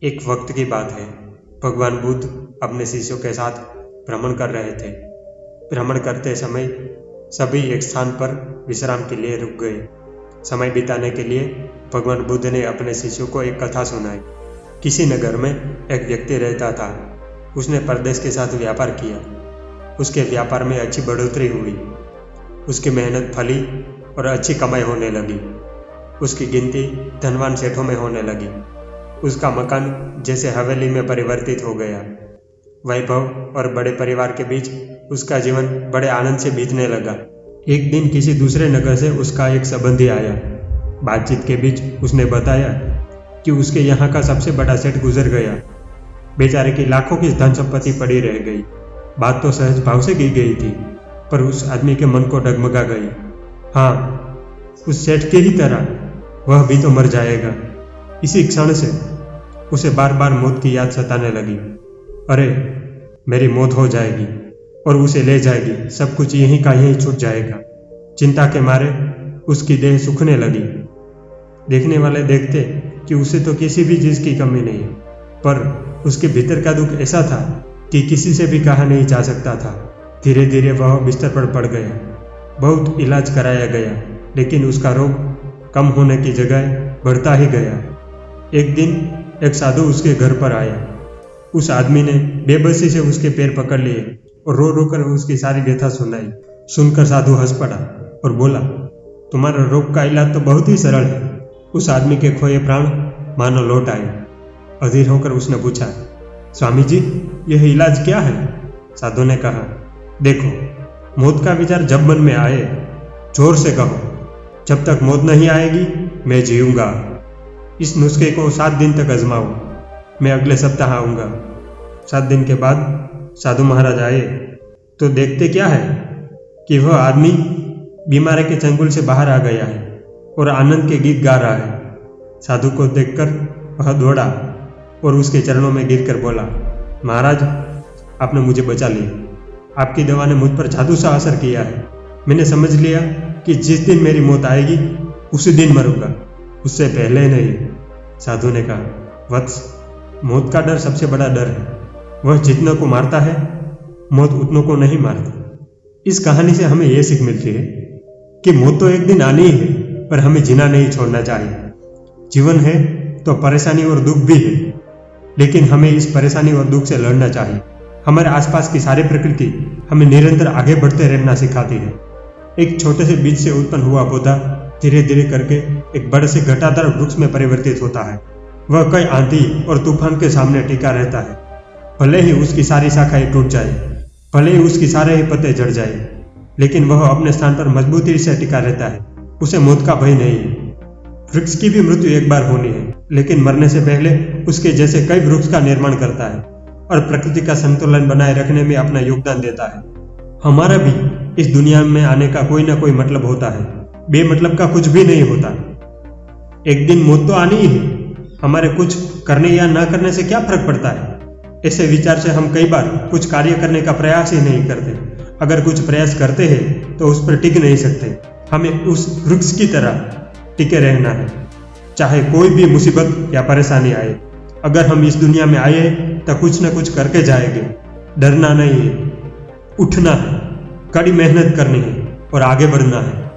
एक वक्त की बात है। भगवान बुद्ध अपने शिष्यों के साथ भ्रमण कर रहे थे। भ्रमण करते समय सभी एक स्थान पर विश्राम के लिए रुक गए। समय बिताने के लिए भगवान बुद्ध ने अपने शिष्यों को एक कथा सुनाई। किसी नगर में एक व्यक्ति रहता था। उसने परदेश के साथ व्यापार किया। उसके व्यापार में अच्छी बढ़ोतरी हुई। उसकी मेहनत फली और अच्छी कमाई होने लगी। उसकी गिनती धनवान सेठों में होने लगी। उसका मकान जैसे हवेली में परिवर्तित हो गया। वैभव और बड़े परिवार के बीच उसका जीवन बड़े आनंद से बीतने लगा। एक दिन किसी दूसरे नगर से उसका एक संबंधी आया। बातचीत के बीच उसने बताया कि उसके यहाँ का सबसे बड़ा सेठ गुजर गया। बेचारे की लाखों की धन संपत्ति पड़ी रह गई। बात तो सहज भाव से की गई थी, पर उस आदमी के मन को डगमगा गई। हाँ, उस सेठ की ही तरह वह भी तो मर जाएगा। इसी क्षण से उसे बार बार मौत की याद सताने लगी। अरे, मेरी मौत हो जाएगी और उसे ले जाएगी, सब कुछ यहीं का यहीं छूट जाएगा। चिंता के मारे उसकी देह सूखने लगी। देखने वाले देखते कि उसे तो किसी भी चीज की कमी नहीं, पर उसके भीतर का दुख ऐसा था कि किसी से भी कहा नहीं जा सकता था। धीरे धीरे वह बिस्तर पर पड़ गया। बहुत इलाज कराया गया, लेकिन उसका रोग कम होने की जगह बढ़ता ही गया। एक दिन एक साधु उसके घर पर आया। उस आदमी ने बेबसी से उसके पैर पकड़ लिए और रो रो कर उसकी सारी व्यथा सुनाई। सुनकर साधु हंस पड़ा और बोला, तुम्हारा रोग का इलाज तो बहुत ही सरल है। उस आदमी के खोए प्राण मानो लौट आए। अधीर होकर उसने पूछा, स्वामी जी, यह इलाज क्या है? साधु ने कहा, देखो, मौत का विचार जब मन में आए, जोर से कहो, जब तक मौत नहीं आएगी मैं जीऊंगा। इस नुस्खे को 7 दिन तक आजमाओ। मैं अगले सप्ताह आऊँगा। 7 दिन के बाद साधु महाराज आए तो देखते क्या है कि वह आदमी बीमारी के चंगुल से बाहर आ गया है और आनंद के गीत गा रहा है। साधु को देखकर वह दौड़ा और उसके चरणों में गिरकर बोला, महाराज, आपने मुझे बचा लिया। आपकी दवा ने मुझ पर जादू सा असर किया है। मैंने समझ लिया कि जिस दिन मेरी मौत आएगी उसी दिन मरूंगा, उससे पहले नहीं। साधु ने कहा, वत्स, मौत का डर सबसे बड़ा डर है। वह जितनों को मारता है, मौत उतनों को नहीं मारती। इस कहानी से हमें यह सीख मिलती है कि मौत तो एक दिन आनी ही है, पर हमें जीना नहीं छोड़ना चाहिए। जीवन है तो परेशानी और दुख भी है, लेकिन हमें इस परेशानी और दुख से लड़ना चाहिए। हमारे आसपास की सारी प्रकृति हमें निरंतर आगे बढ़ते रहना सिखाती है। एक छोटे से बीज से उत्पन्न हुआ पौधा धीरे धीरे करके एक बड़े से घटादार वृक्ष में परिवर्तित होता है। वह कई आंधी और तूफान के सामने टिका रहता है। भले ही उसकी सारी शाखाएं टूट जाए, भले ही उसकी सारे ही पत्ते झड़ जाए, लेकिन वह अपने स्थान पर मजबूती से टिका रहता है। उसे मौत का भय नहीं है। वृक्ष की भी मृत्यु एक बार होनी है, लेकिन मरने से पहले उसके जैसे कई वृक्ष का निर्माण करता है और प्रकृति का संतुलन बनाए रखने में अपना योगदान देता है। हमारा भी इस दुनिया में आने का कोई ना कोई मतलब होता है। बेमतलब का कुछ भी नहीं होता। एक दिन मौत तो आनी ही है। हमारे कुछ करने या ना करने से क्या फर्क पड़ता है? ऐसे विचार से हम कई बार कुछ कार्य करने का प्रयास ही नहीं करते। अगर कुछ प्रयास करते हैं तो उस पर टिक नहीं सकते। हमें उस वृक्ष की तरह टिके रहना है, चाहे कोई भी मुसीबत या परेशानी आए। अगर हम इस दुनिया में आए तो कुछ न कुछ करके जाएंगे। डरना नहीं है, उठना है, कड़ी मेहनत करनी है और आगे बढ़ना है।